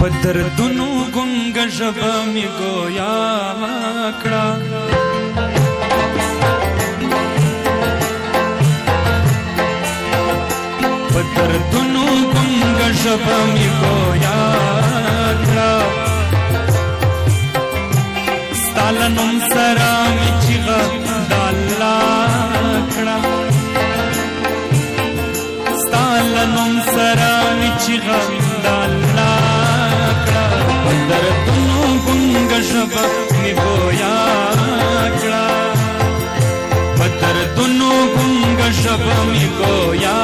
दर्दुनु गुंग ژبه می گویا کړه په دردونو ګنګ ژبه می گویا کړه ستا له نوم سره می چیغه د الله کړه ستا له نوم سره می چیغه د الله کړه په دردونو ګنګ ژبه می گویا کړه په دردونو ګنګ ژبه می گویا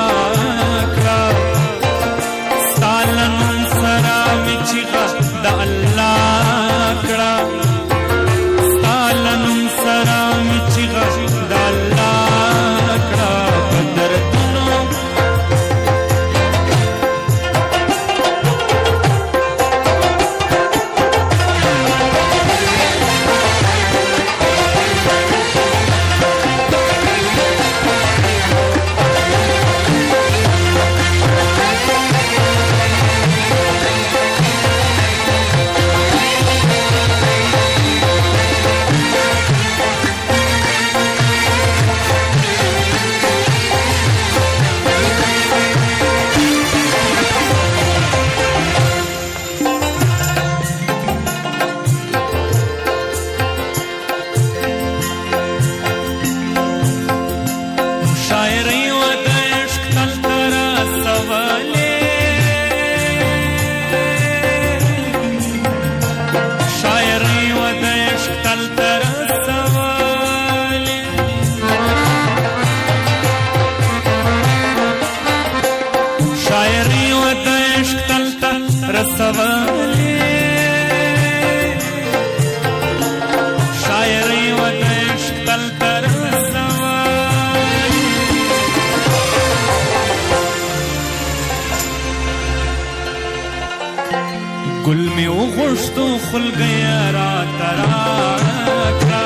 گل می وغوښتو خلګیا را تراکړه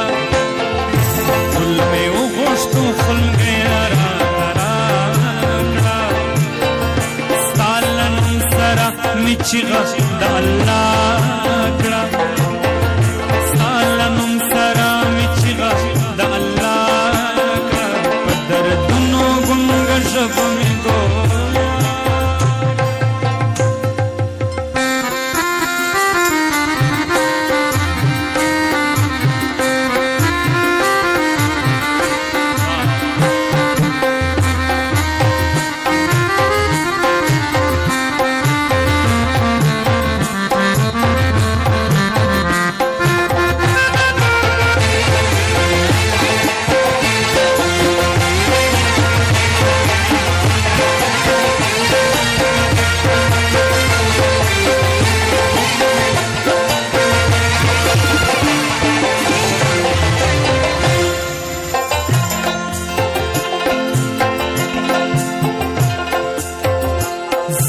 گل می وغوښتو خلګیا را تراکړه ستا له نوم سره می چیغه د الله کړه ستا له نوم سره می چیغه د الله کړه په دردونو ګنګ ژبه می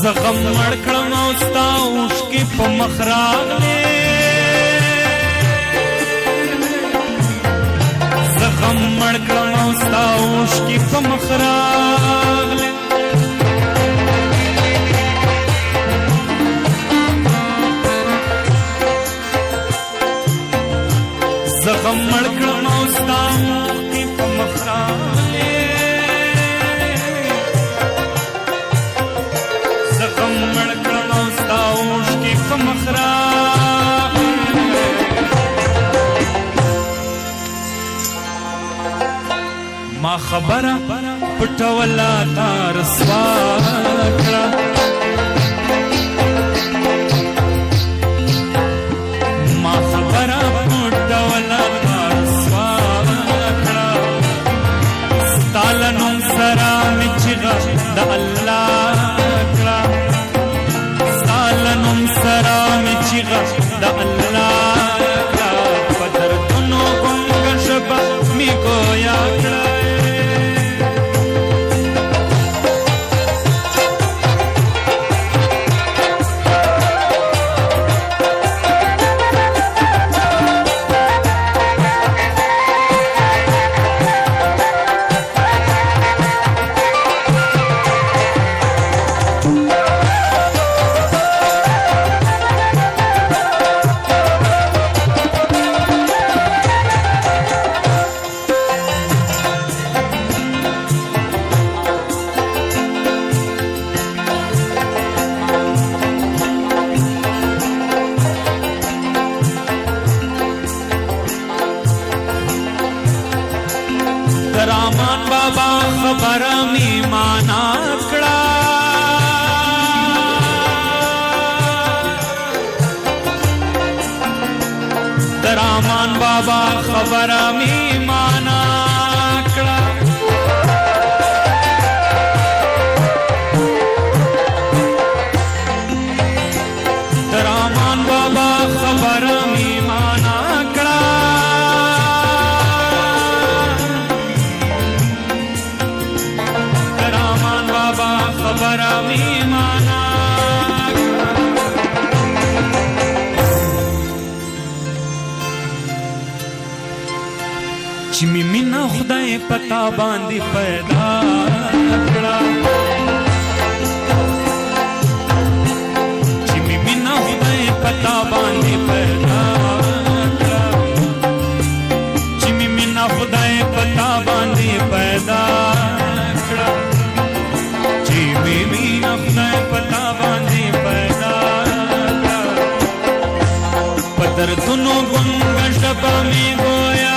زغم مړ کړم او ستا اوښکې په مخ راغلې زغم مړ کړم او ستا اوښکې په مخ راغلې زغم مړ کړم او ستا اوښکې په مخ راغلې ما خبره پټوله تا رسوا کړه ما خبره پټوله تا رسوا کړه ستا له نوم سره مې چیغه د الله کړه ستا له نوم سره مې چیغه د الله کړه په دردونو ګنګ ژبه مې گویا کړه رحمان بابا خبره می معنا کړه د رحمان بابا خبره می معنا کړه د رحمان بابا خبره می معنا چې می مینا خدای پتا باندې پیدا کړه چې می مینا خدای پتا باندې پیدا کړه چې می مینا خدای پتا باندې پیدا کړه چې می مینا خدای پتا باندې پیدا کړه په دردونو ګونګ شپه می ګویا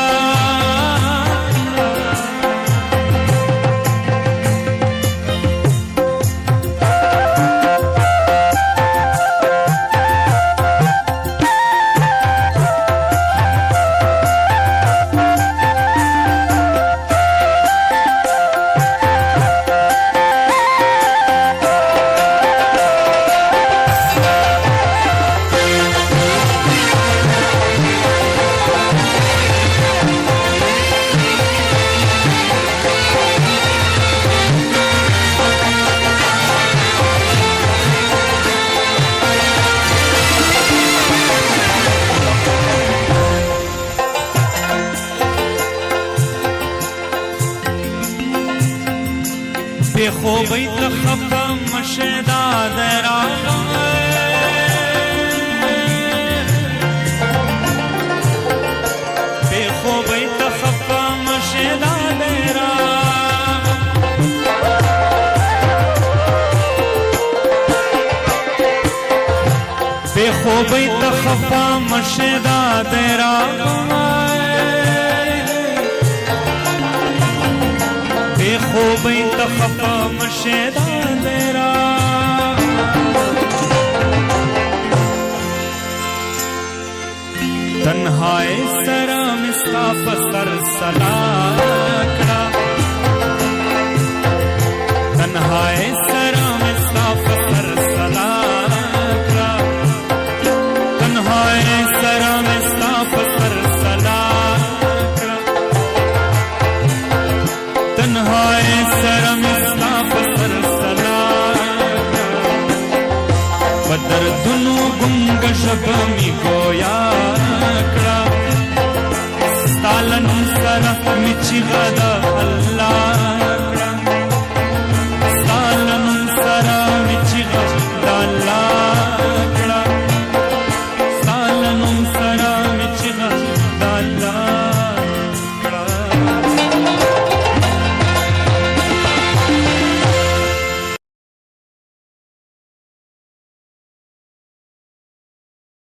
بے خوبی تخفا مشیدہ درا بے خوبی تخفا مشیدہ درا بے خوبی تخفا مشیدہ درا خوبی تخفا مشیدہ دیرا تنہائی سرا مستا پسر سلا کڑا تنہائی سرا مستا پسر سلا کڑا تنہائی سرا مستا پسر سلا تنہائی سرم اسلاف سر سلام بدر دنو گنگ شب می گویا کڑا ستالن سر می چی غدا